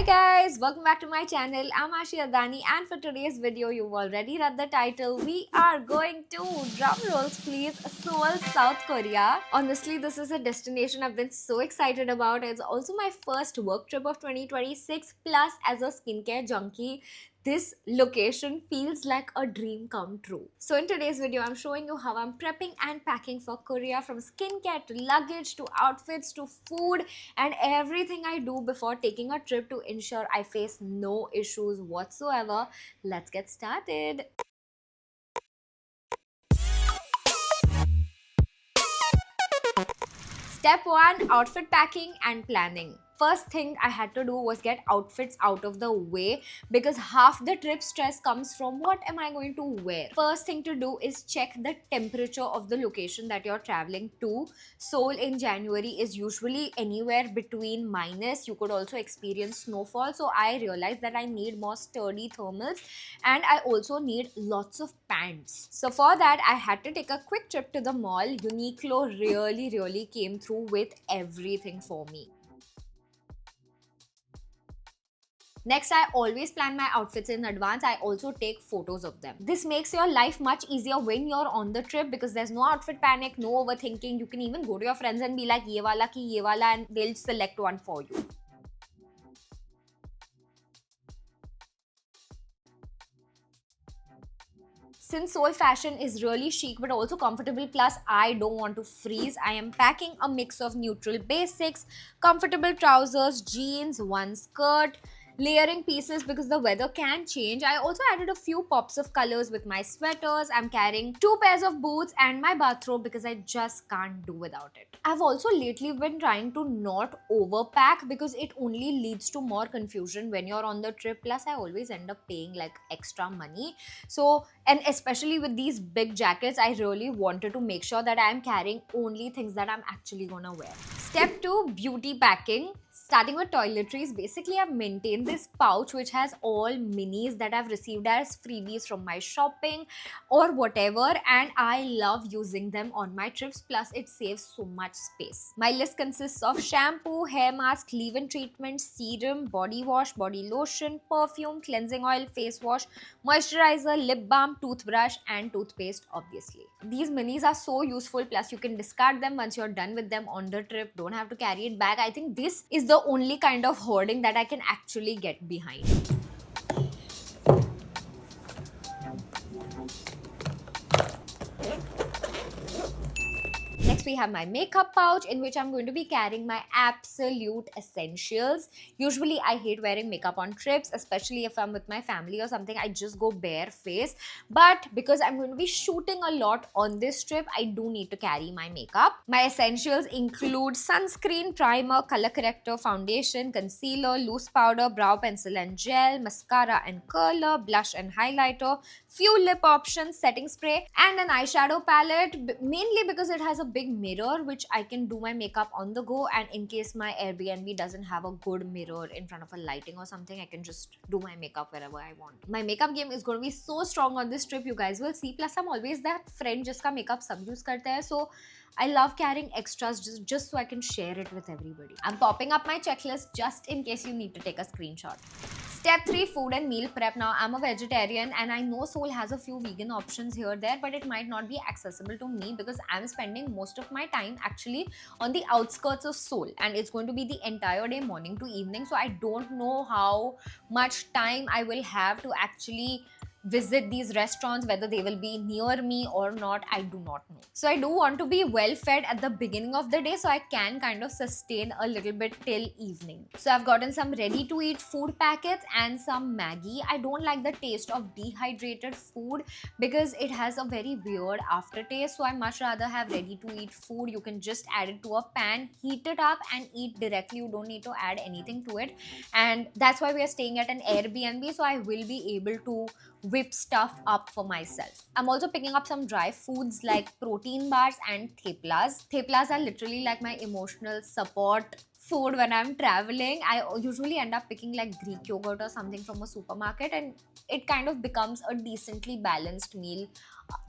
Guys, welcome back to my channel. I'm Aashi Adani, and for today's video, you've already read the title. We are going to, drum rolls please, Seoul, South Korea. Honestly, this is a destination I've been so excited about. It's also my first work trip of 2026, plus as a skincare junkie, this location feels like a dream come true. So in today's video, I'm showing you how I'm prepping and packing for Korea, from skincare to luggage to outfits to food and everything I do before taking a trip to ensure I face no issues whatsoever. Let's get started. Step 1, outfit packing and planning. First thing I had to do was get outfits out of the way, because half the trip stress comes from what am I going to wear. First thing to do is check the temperature of the location that you're traveling to. Seoul in January is usually anywhere between minus. You could also experience snowfall. So I realized that I need more sturdy thermals, and I also need lots of pants. So for that, I had to take a quick trip to the mall. Uniqlo really came through with everything for me. Next, I always plan my outfits in advance. I also take photos of them. This makes your life much easier when you're on the trip, because there's no outfit panic, no overthinking. You can even go to your friends and be like, ye wala ki ye wala, and they'll select one for you. Since Seoul fashion is really chic but also comfortable, plus I don't want to freeze, I am packing a mix of neutral basics, comfortable trousers, jeans, one skirt, layering pieces because the weather can change. I also added a few pops of colors with my sweaters. I'm carrying 2 pairs of boots and my bathrobe because I just can't do without it. I've also lately been trying to not overpack, because it only leads to more confusion when you're on the trip. Plus I always end up paying like extra money. So, and especially with these big jackets, I really wanted to make sure that I'm carrying only things that I'm actually gonna wear. Step 2, beauty packing. Starting with toiletries, basically I've maintained this pouch which has all minis that I've received as freebies from my shopping or whatever, and I love using them on my trips, plus it saves so much space. My list consists of shampoo, hair mask, leave-in treatment, serum, body wash, body lotion, perfume, cleansing oil, face wash, moisturizer, lip balm, toothbrush and toothpaste obviously. These minis are so useful, plus you can discard them once you're done with them on the trip. Don't have to carry it back. I think this is the only kind of hoarding that I can actually get behind. Next, we have my makeup pouch, in which I'm going to be carrying my absolute essentials. Usually, I hate wearing makeup on trips, especially if I'm with my family or something. I just go bare face. But because I'm going to be shooting a lot on this trip, I do need to carry my makeup. My essentials include sunscreen, primer, color corrector, foundation, concealer, loose powder, brow pencil and gel, mascara and curler, blush and highlighter, few lip options, setting spray, and an eyeshadow palette, mainly because it has a big mirror which I can do my makeup on the go, and in case my Airbnb doesn't have a good mirror in front of a lighting or something, I can just do my makeup wherever I want. My makeup game is going to be so strong on this trip, you guys will see. Plus I'm always that friend jiska makeup sab use karte hai, so I love carrying extras just so I can share it with everybody. I'm popping up my checklist just in case you need to take a screenshot. Step 3, food and meal prep. Now, I'm a vegetarian and I know Seoul has a few vegan options here there, but it might not be accessible to me because I'm spending most of my time actually on the outskirts of Seoul, and it's going to be the entire day, morning to evening. So I don't know how much time I will have to actually visit these restaurants, whether they will be near me or not, I do not know. So I do want to be well fed at the beginning of the day so I can kind of sustain a little bit till evening. So I've gotten some ready to eat food packets and some Maggi. I don't like the taste of dehydrated food because it has a very weird aftertaste, so I much rather have ready to eat food. You can just add it to a pan, heat it up and eat directly. You don't need to add anything to it, and that's why we are staying at an Airbnb, so I will be able to whip stuff up for myself. I'm also picking up some dry foods like protein bars and theplas. Theplas are literally like my emotional support food when I'm traveling. I usually end up picking like Greek yogurt or something from a supermarket, and it kind of becomes a decently balanced meal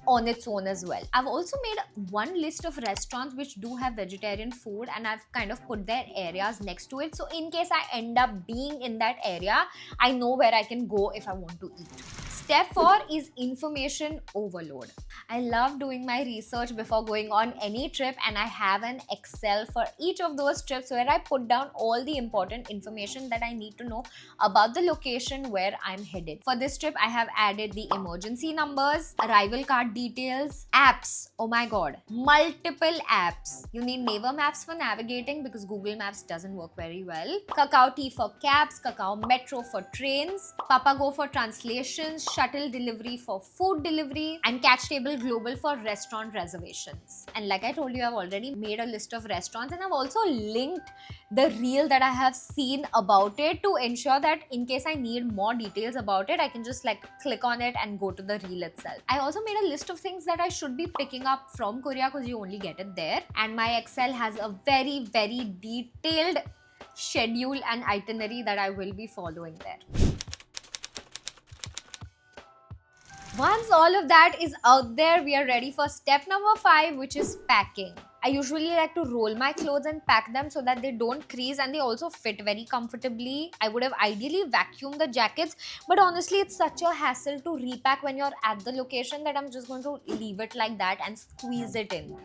on its own as well. I've also made one list of restaurants which do have vegetarian food, and I've kind of put their areas next to it. So in case I end up being in that area, I know where I can go if I want to eat. Step 4 is information overload. I love doing my research before going on any trip, and I have an Excel for each of those trips where I put down all the important information that I need to know about the location where I'm headed. For this trip, I have added the emergency numbers, arrival card details, apps. Oh my god, multiple apps. You need Naver Maps for navigating because Google Maps doesn't work very well. Kakao T for cabs, Kakao Metro for trains, Papago for translations, Shuttle Delivery for food delivery, and Catch Table Global for restaurant reservations. And like I told you, I've already made a list of restaurants, and I've also linked the reel that I have seen about it to ensure that in case I need more details about it, I can just like click on it and go to the reel itself. I also made a list of things that I should be picking up from Korea because you only get it there. And my Excel has a very, very detailed schedule and itinerary that I will be following there. Once all of that is out there, we are ready for step number 5, which is packing. I usually like to roll my clothes and pack them so that they don't crease and they also fit very comfortably. I would have ideally vacuumed the jackets, but honestly, it's such a hassle to repack when you're at the location that I'm just going to leave it like that and squeeze it in.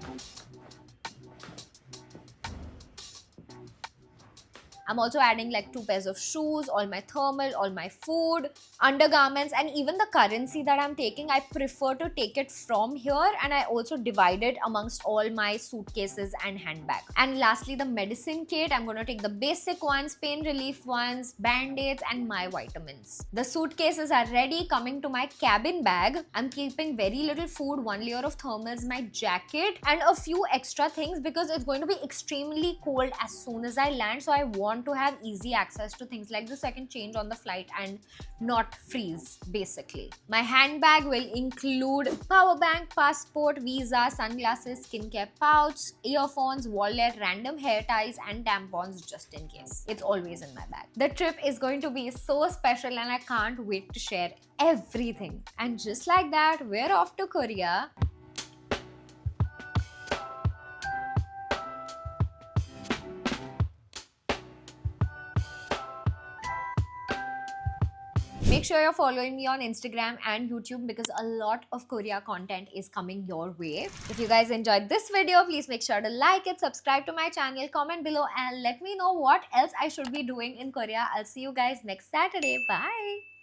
I'm also adding like 2 pairs of shoes, all my thermal, all my food, undergarments, and even the currency that I'm taking. I prefer to take it from here, and I also divide it amongst all my suitcases and handbag. And lastly, the medicine kit. I'm going to take the basic ones, pain relief ones, band-aids, and my vitamins. The suitcases are ready. Coming to my cabin bag, I'm keeping very little food, 1 layer of thermals, my jacket, and a few extra things because it's going to be extremely cold as soon as I land. So I want to have easy access to things like this so I can change on the flight and not freeze, basically. My handbag will include power bank, passport, visa, sunglasses, skincare pouch, earphones, wallet, random hair ties, and tampons just in case. It's always in my bag. The trip is going to be so special and I can't wait to share everything. And just like that, we're off to Korea. Make sure you're following me on Instagram and YouTube because a lot of Korea content is coming your way. If you guys enjoyed this video, please make sure to like it, subscribe to my channel, comment below, and let me know what else I should be doing in Korea. I'll see you guys next Saturday. Bye!